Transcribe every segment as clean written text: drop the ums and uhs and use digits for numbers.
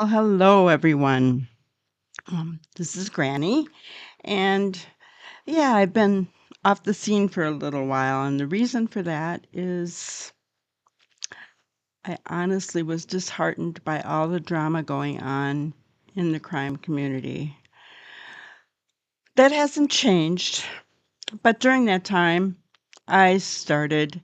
Well, hello, everyone. This is Granny, and yeah, I've been off the scene for a little while, and the reason for that is I honestly was disheartened by all the drama going on in the crime community. That hasn't changed, but during that time, I started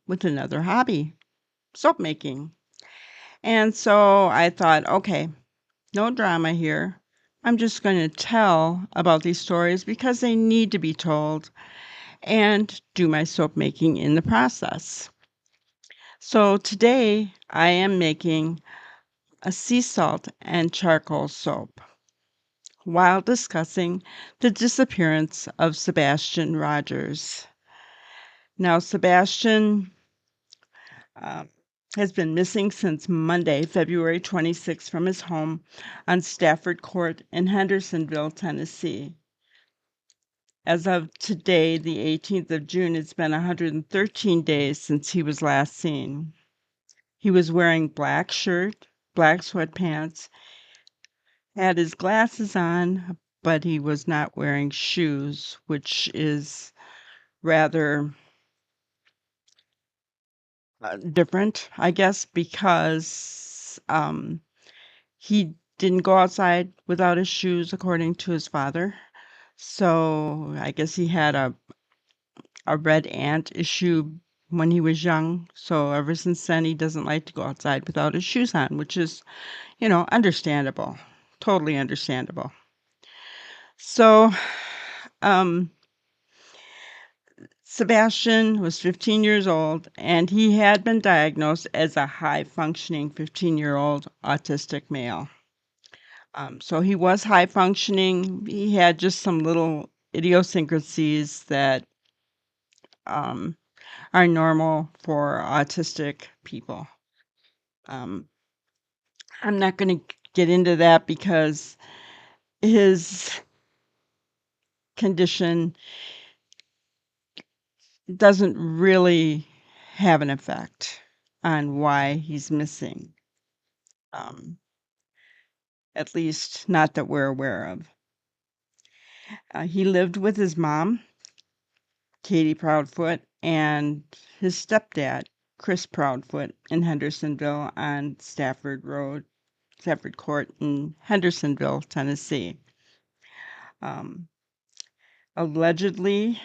with another hobby, soap making. And so I thought, okay, no drama here. I'm just going to tell about these stories because they need to be told and do my soap making in the process. So today I am making a sea salt and charcoal soap while discussing the disappearance of Sebastian Rogers. Now, Sebastian um, has been missing since Monday, February 26th, from his home on Stafford Court in Hendersonville, Tennessee. As of today, the 18th of June, it's been 113 days since he was last seen. He was wearing black shirt, black sweatpants, had his glasses on, but he was not wearing shoes, which is rather different, I guess, because he didn't go outside without his shoes, according to his father. So I guess he had a red ant issue when he was young. So ever since then, he doesn't like to go outside without his shoes on, which is, understandable. Totally understandable. So, um, Sebastian was 15 years old, and he had been diagnosed as a high functioning 15-year-old autistic male. So he was high functioning. He had just some little idiosyncrasies that um, are normal for autistic people. Um, I'm not going to get into that because his condition doesn't really have an effect on why he's missing, um, at least not that we're aware of. He lived with his mom, Katie Proudfoot, and his stepdad, Chris Proudfoot, in Hendersonville on Stafford Court in Hendersonville, Tennessee. Um, Allegedly,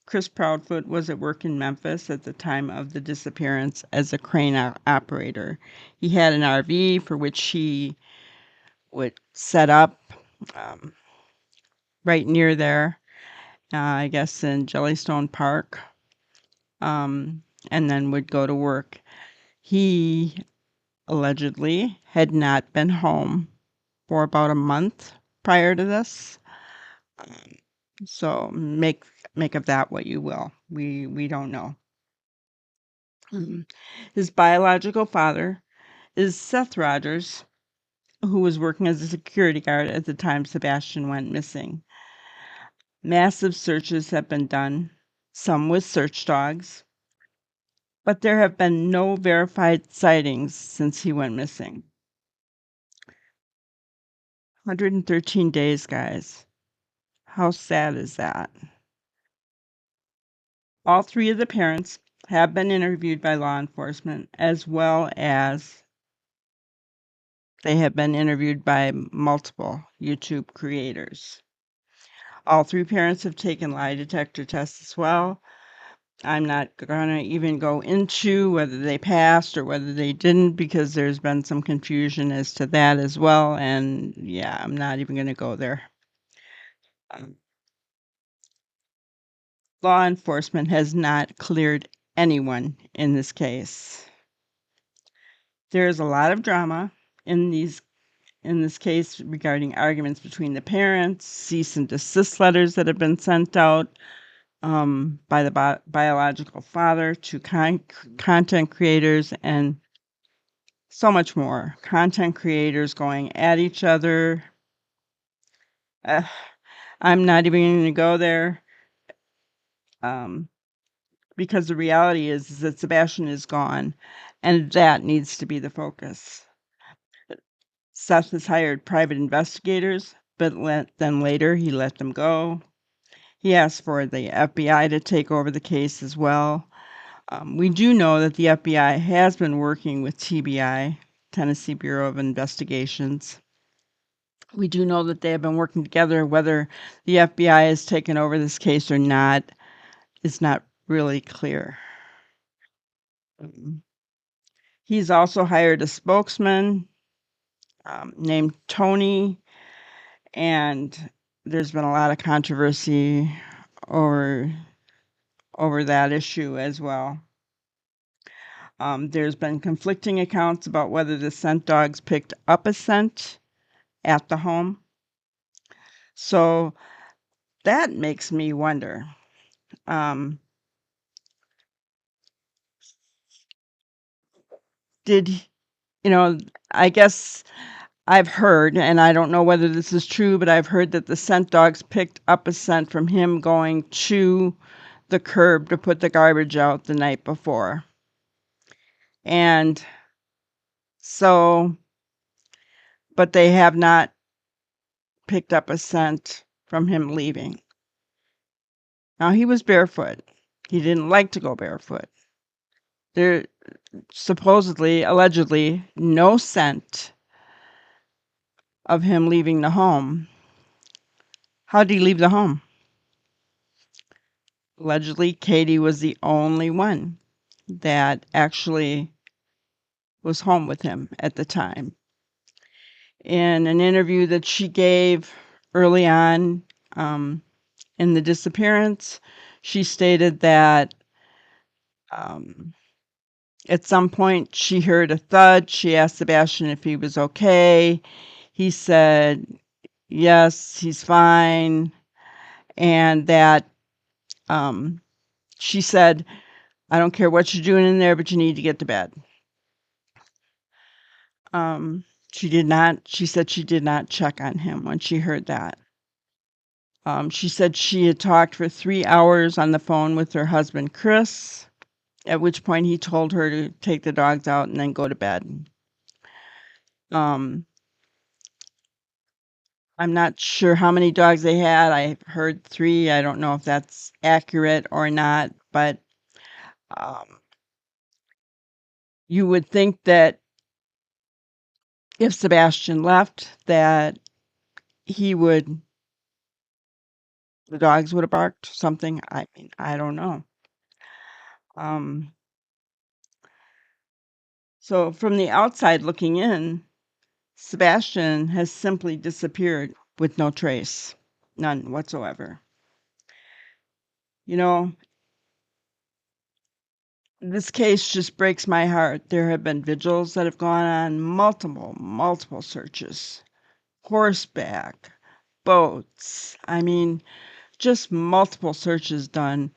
Chris Proudfoot was at work in Memphis at the time of the disappearance as a crane operator. He had an RV for which he would set up um, right near there, I guess in Jellystone Park, and then would go to work. He allegedly had not been home for about a month prior to this. Um, so make of that what you will. We don't know. His biological father is Seth Rogers, who was working as a security guard at the time Sebastian went missing. Massive searches have been done, some with search dogs, but there have been no verified sightings since he went missing. 113 days, guys. How sad is that? All three of the parents have been interviewed by law enforcement, as well as they have been interviewed by multiple YouTube creators. All three parents have taken lie detector tests as well. I'm not going to even go into whether they passed or whether they didn't because there's been some confusion as to that as well. And yeah, I'm not even going to go there. Um, Law enforcement has not cleared anyone in this case. There is a lot of drama in this case regarding arguments between the parents, cease and desist letters that have been sent out by the biological father to content creators, and so much more. Content creators going at each other. Uh, I'm not even going to go there um, because the reality is that Sebastian is gone, and that needs to be the focus. Seth has hired private investigators, but then later he let them go. He asked for the FBI to take over the case as well. We do know that the FBI has been working with TBI, Tennessee Bureau of Investigations. We do know that they have been working together. Whether the FBI has taken over this case or not is not really clear. He's also hired a spokesman named Tony, and there's been a lot of controversy over that issue as well. There's been conflicting accounts about whether the scent dogs picked up a scent at the home. So that makes me wonder. Did, I guess I've heard, and I don't know whether this is true, but I've heard that the scent dogs picked up a scent from him going to the curb to put the garbage out the night before. And so, but they have not picked up a scent from him leaving. Now, he was barefoot. He didn't like to go barefoot. There supposedly, allegedly, no scent of him leaving the home. How did he leave the home? Allegedly, Katie was the only one that actually was home with him at the time. In an interview that she gave early on in the disappearance, she stated that at some point she heard a thud. She asked Sebastian if he was okay. He said, yes, he's fine. And that she said, I don't care what you're doing in there, but you need to get to bed. She said she did not check on him when she heard that. She said she had talked for 3 hours on the phone with her husband, Chris, at which point he told her to take the dogs out and then go to bed. I'm not sure how many dogs they had. I heard 3. I don't know if that's accurate or not, but you would think that if Sebastian left, that the dogs would have barked something. I mean, I don't know. So from the outside looking in, Sebastian has simply disappeared with no trace, none whatsoever. This case just breaks my heart. There have been vigils that have gone on, multiple searches, horseback, boats. I mean, just multiple searches done.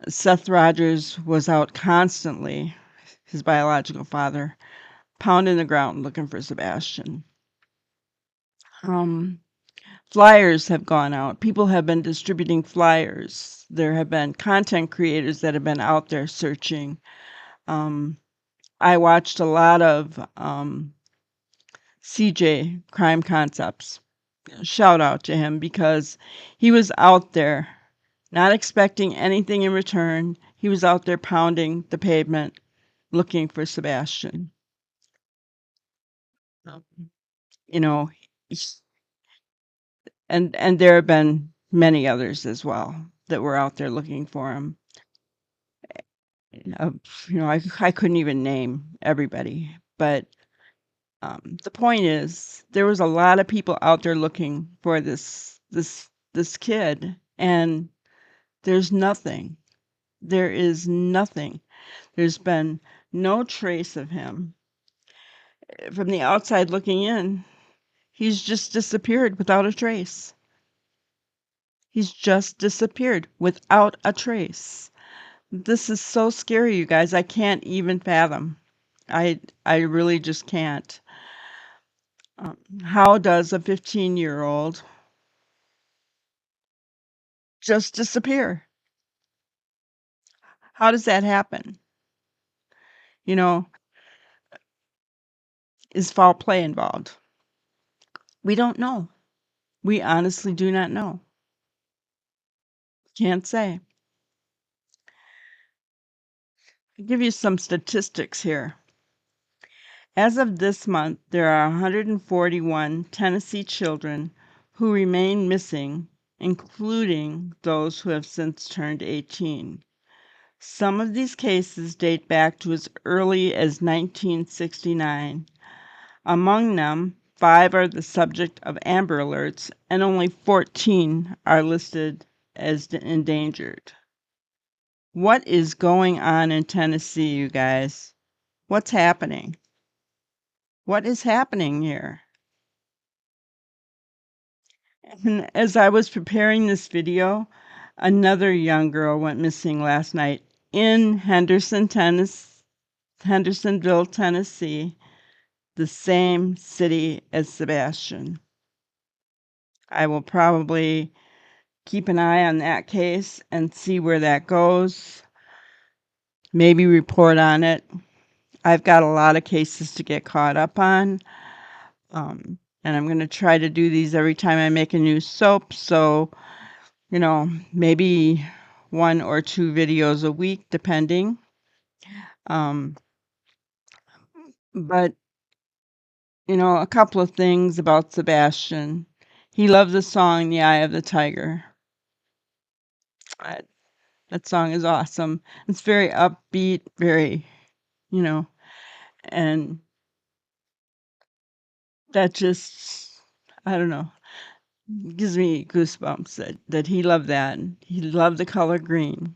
Seth Rogers was out constantly, his biological father, pounding the ground looking for Sebastian. Flyers have gone out. People have been distributing flyers. There have been content creators that have been out there searching. I watched a lot of CJ Crime Concepts. Shout out to him because he was out there not expecting anything in return. He was out there pounding the pavement looking for Sebastian. You know, and there have been many others as well that were out there looking for him. I couldn't even name everybody, but the point is there was a lot of people out there looking for this kid, and there's nothing. There is nothing. There's been no trace of him. From the outside looking in, he's just disappeared without a trace. He's just disappeared without a trace. This is so scary, you guys. I can't even fathom. I really just can't. How does a 15-year-old just disappear? How does that happen? You know, is foul play involved? We don't know. We honestly do not know. Can't say. I'll give you some statistics here. As of this month, there are 141 Tennessee children who remain missing, including those who have since turned 18. Some of these cases date back to as early as 1969. Among them, 5 are the subject of Amber Alerts, and only 14 are listed as endangered. What is going on in Tennessee, you guys? What's happening? What is happening here? And as I was preparing this video, another young girl went missing last night in Hendersonville, Tennessee, the same city as Sebastian. I will probably keep an eye on that case and see where that goes. Maybe report on it. I've got a lot of cases to get caught up on. And I'm going to try to do these every time I make a new soap. So, maybe 1 or 2 videos a week, depending. But, a couple of things about Sebastian. He loved the song The Eye of the Tiger. That song is awesome. It's very upbeat, very, and that just, I don't know, gives me goosebumps that he loved that. He loved the color green.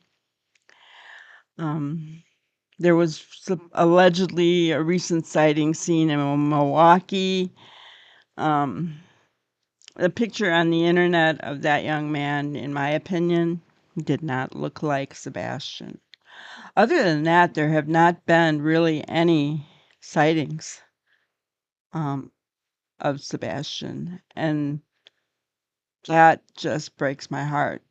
There was allegedly a recent sighting seen in Milwaukee. The picture on the internet of that young man, in my opinion, did not look like Sebastian. Other than that, there have not been really any sightings of Sebastian, and that just breaks my heart.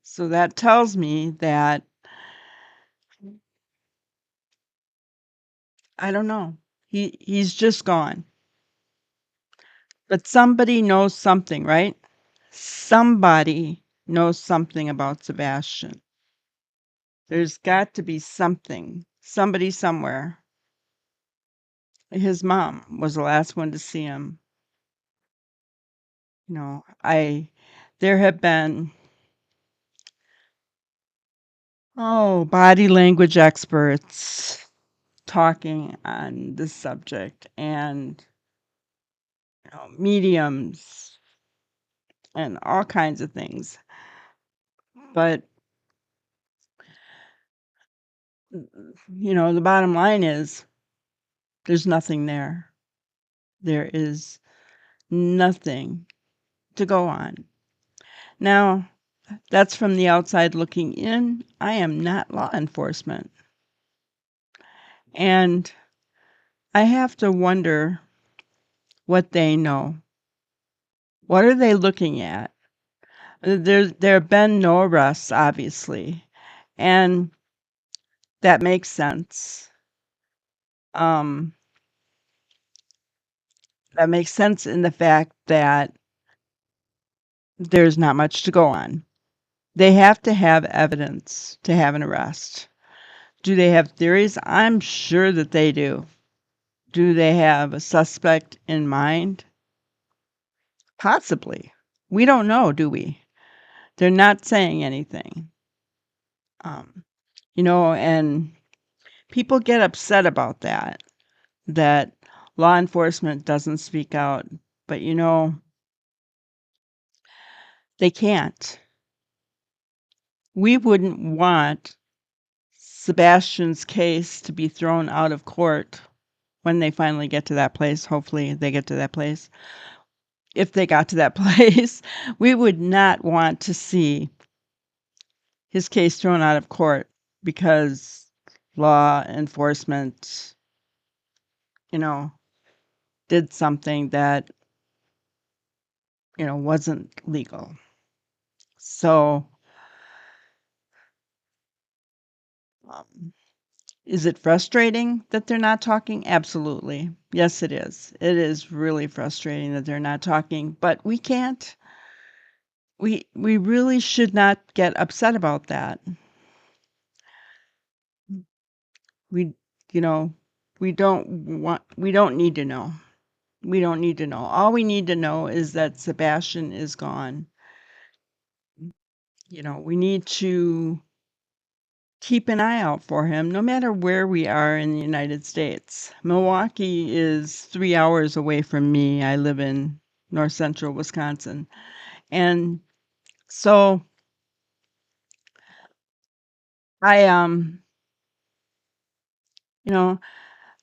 So that tells me that I don't know. He's just gone. But somebody knows something, right? Somebody knows something about Sebastian. There's got to be something. Somebody somewhere. His mom was the last one to see him. There have been body language experts talking on this subject, and mediums and all kinds of things. But the bottom line is there's nothing there. There is nothing to go on. Now, that's from the outside looking in. I am not law enforcement. And I have to wonder what they know. What are they looking at? There have been no arrests, obviously, and that makes sense. That makes sense in the fact that there's not much to go on. They have to have evidence to have an arrest. Do they have theories? I'm sure that they do. Do they have a suspect in mind? Possibly. We don't know, do we? They're not saying anything. And people get upset about that law enforcement doesn't speak out. But, they can't. We wouldn't want Sebastian's case to be thrown out of court when they finally get to that place. Hopefully they get to that place. If they got to that place, we would not want to see his case thrown out of court because law enforcement, did something that, wasn't legal. So, Is it frustrating that they're not talking? Absolutely. Yes, it is. It is really frustrating that they're not talking, but we really should not get upset about that. We you know, we don't need to know. We don't need to know. All we need to know is that Sebastian is gone. We need to keep an eye out for him no matter where we are in the United States. Milwaukee is 3 hours away from me. I live in north central Wisconsin. And so I you know,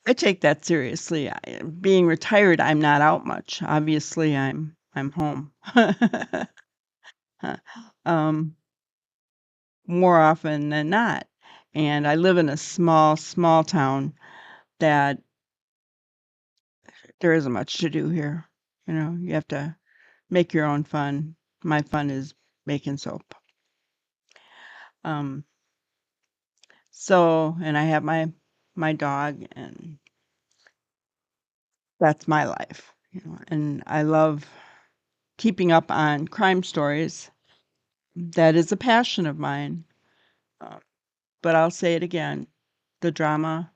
I take that seriously. Being retired, I'm not out much. Obviously, I'm home. um More often than not. And I live in a small town that there isn't much to do here. You have to make your own fun. My fun is making soap. Um, and I have my dog, and that's my life. And I love keeping up on crime stories. That is a passion of mine. Uh, but I'll say it again, the drama,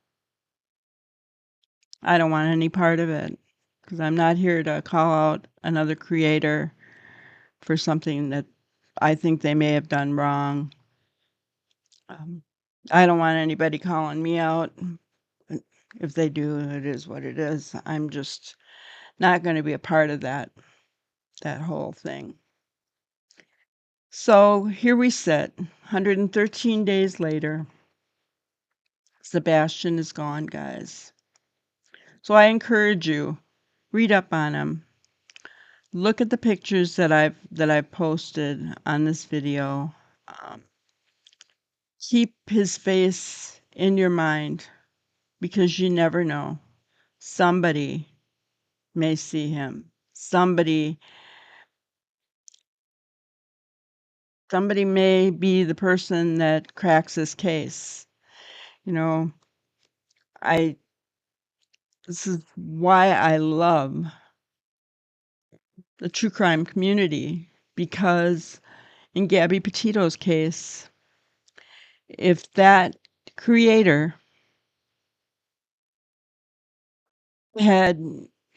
I don't want any part of it because I'm not here to call out another creator for something that I think they may have done wrong. Um, I don't want anybody calling me out. If they do, it is what it is. I'm just not going to be a part of that whole thing. So here we sit, 113 days later. Sebastian is gone, guys. So I encourage you, read up on him. Look at the pictures that I've posted on this video. Um, Keep his face in your mind because you never know. Somebody may see him. Somebody may be the person that cracks this case. You know, I this is why I love the true crime community because in Gabby Petito's case, if that creator had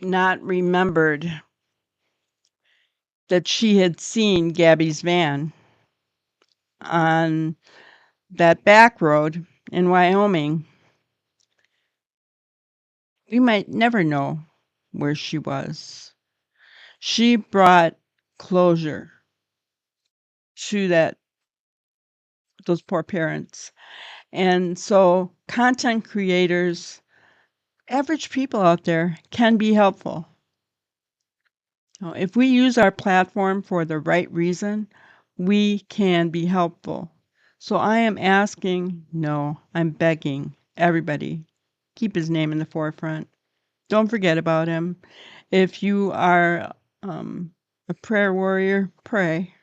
not remembered that she had seen Gabby's van on that back road in Wyoming, we might never know where she was. She brought closure to those poor parents. And so content creators, average people out there can be helpful. If we use our platform for the right reason, we can be helpful. So I am asking, no, I'm begging everybody, keep his name in the forefront. Don't forget about him. If you are a prayer warrior, pray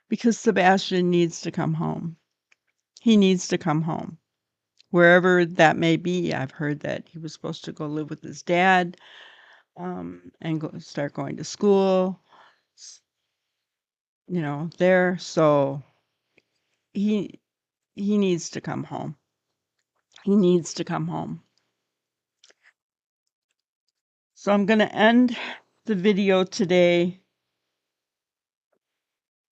because Sebastian needs to come home. He needs to come home, wherever that may be. I've heard that he was supposed to go live with his dad and start going to school, there. So he he needs to come home. He needs to come home. So I'm going to end the video today,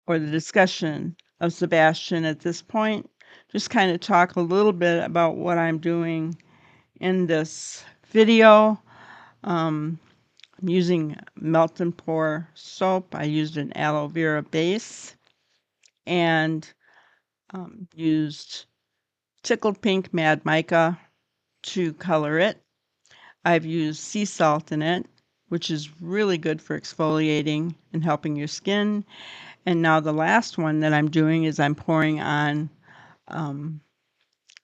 or the discussion of Sebastian at this point. Just kind of talk a little bit about what I'm doing in this video. I'm using melt and pour soap. I used an aloe vera base and used tickled pink mad mica to color it. I've used sea salt in it, which is really good for exfoliating and helping your skin. And now the last one that I'm doing is I'm pouring on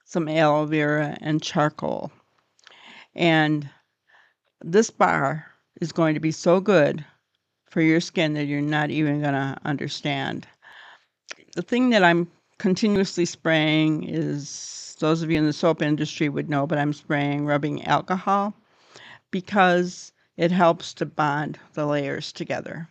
some aloe vera and charcoal. And this bar is going to be so good for your skin that you're not even going to understand. The thing that I'm continuously spraying is those of you in the soap industry would know, but I'm spraying rubbing alcohol because it helps to bond the layers together.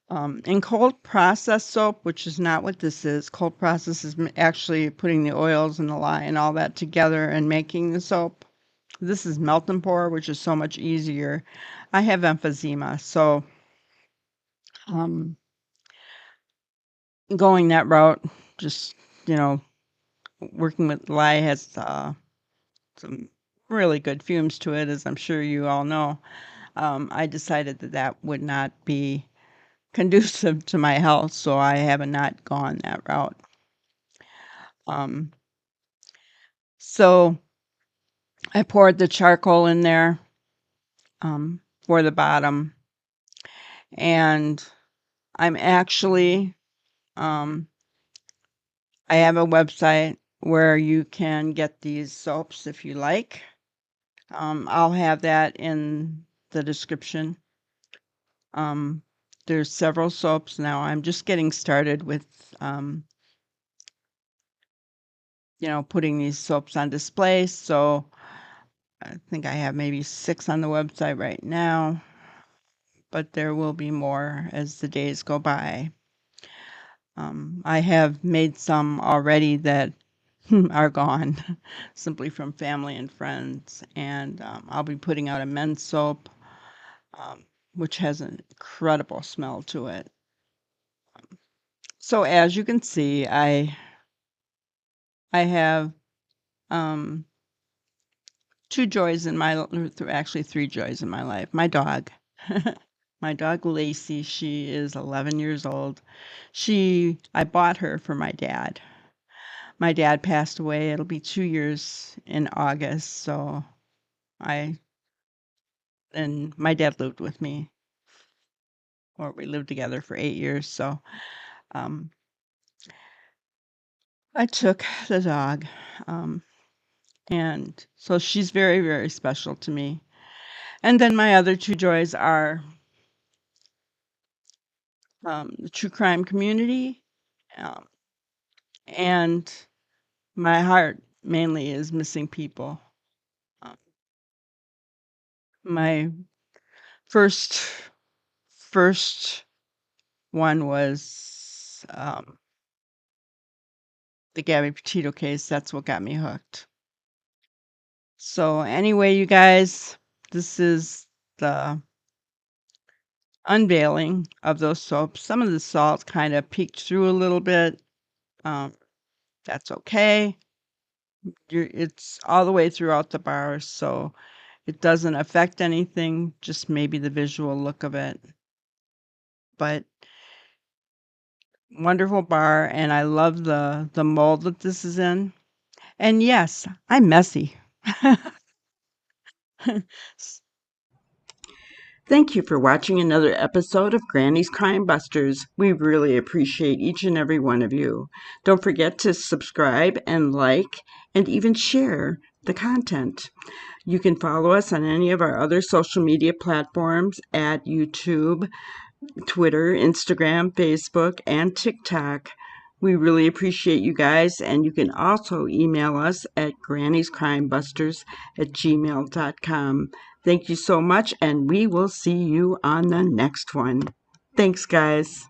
In cold process soap, which is not what this is, cold process is actually putting the oils and the lye and all that together and making the soap. This is melt and pour, which is so much easier. I have emphysema, so going that route, just, you know, working with lye has some really good fumes to it, as I'm sure you all know. I decided that that would not be conducive to my health, so I have not gone that route. So I poured the charcoal in there for the bottom, and I'm actually I have a website where you can get these soaps if you like. I'll have that in the description. There's several soaps now. I'm just getting started with, putting these soaps on display. So I think I have maybe 6 on the website right now, but there will be more as the days go by. I have made some already that are gone simply from family and friends, and I'll be putting out a men's soap, which has an incredible smell to it. So as you can see, I have 2 joys in my actually 3 joys in my life. My dog. My dog Lacey, she is 11 years old. I bought her for my dad. My dad passed away. It'll be 2 years in August, so and my dad lived with me, or we lived together for 8 years, so um I took the dog. And so she's very, very special to me. And then my other 2 joys are the true crime community, um, and my heart mainly is missing people. Um, my first first one was the Gabby Petito case. That's what got me hooked. So anyway, you guys, this is the unveiling of those soaps. Some of the salt kind of peeked through a little bit. Um, that's okay. It's all the way throughout the bar, so it doesn't affect anything, just maybe the visual look of it. But wonderful bar, and I love the mold that this is in. And yes, I'm messy. Thank you for watching another episode of Granny's Crime Busters. We really appreciate each and every one of you. Don't forget to subscribe and like and even share the content. You can follow us on any of our other social media platforms at YouTube, Twitter, Instagram, Facebook, and TikTok. We really appreciate you guys, and you can also email us at grannyscrimebusters@gmail.com. Thank you so much, and we will see you on the next one. Thanks, guys.